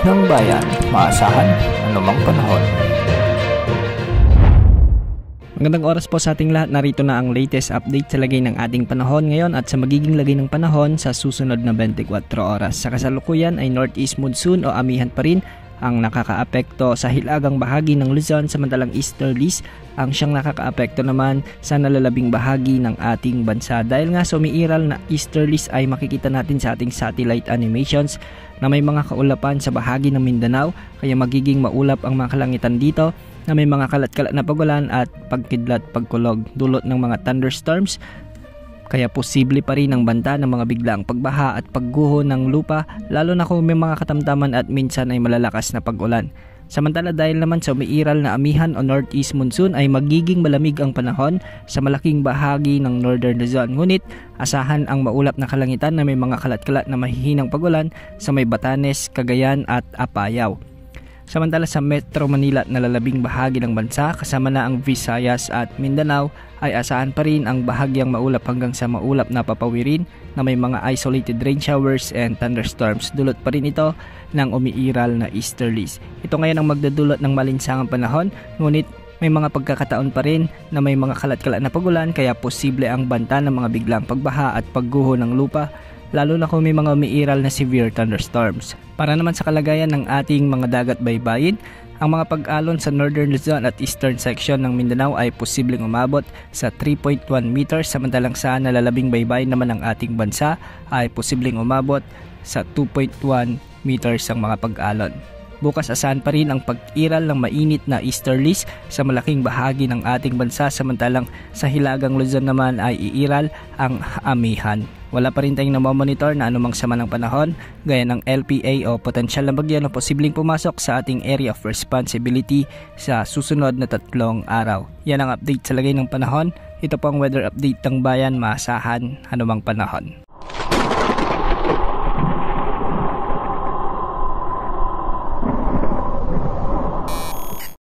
ng bayan, maasahan anumang panahon. Magandang oras po sa ating lahat. Narito na ang latest update sa lagay ng ating panahon ngayon at sa magiging lagay ng panahon sa susunod na 24 oras. Sa kasalukuyan ay northeast monsoon o amihan pa rin ang nakakaapekto sa hilagang bahagi ng Luzon, samantalang easterlies ang siyang nakakaapekto naman sa nalalabing bahagi ng ating bansa. Dahil nga sa umiiral na easterlies ay makikita natin sa ating satellite animations na may mga kaulapan sa bahagi ng Mindanao, kaya magiging maulap ang mga kalangitan dito na may mga kalat-kalat na pagulan at pagkidlat pagkulog dulot ng mga thunderstorms, kaya posible pa rin ang banta ng mga biglaang pagbaha at pagguho ng lupa, lalo na kung may mga katamtaman at minsan ay malalakas na pag-ulan. Samantala dahil naman sa umiiral na amihan o northeast monsoon ay magiging malamig ang panahon sa malaking bahagi ng northern Luzon. Ngunit asahan ang maulap na kalangitan na may mga kalat-kalat na mahihinang pagulan sa may Batanes, Cagayan at Apayao. Samantala sa Metro Manila at nalalabing bahagi ng bansa kasama na ang Visayas at Mindanao ay asahan pa rin ang bahagyang maulap hanggang sa maulap na papawirin na may mga isolated rain showers and thunderstorms. Dulot pa rin ito ng umiiral na easterlies. Ito ngayon ang magdudulot ng malinsangang panahon, ngunit may mga pagkakataon pa rin na may mga kalat-kalat na pagulan, kaya posible ang banta ng mga biglang pagbaha at pagguho ng lupa, lalo na kung may mga umiiral na severe thunderstorms. Para naman sa kalagayan ng ating mga dagat baybayin, ang mga pag-alon sa northern Luzon at eastern section ng Mindanao ay posibleng umabot sa 3.1 meters, samantalang sa nalalabing baybayin naman ng ating bansa ay posibleng umabot sa 2.1 meters ang mga pag-alon. Bukas asahan pa rin ang pag-iral ng mainit na easterlies sa malaking bahagi ng ating bansa, samantalang sa hilagang Luzon naman ay iiral ang amihan. Wala pa rin tayong namomonitor na anumang sama ng panahon gaya ng LPA o potensyal na bagyo na posibleng pumasok sa ating area of responsibility sa susunod na 3 araw. Yan ang update sa lagay ng panahon. Ito po ang weather update ng bayan, maasahan anumang panahon.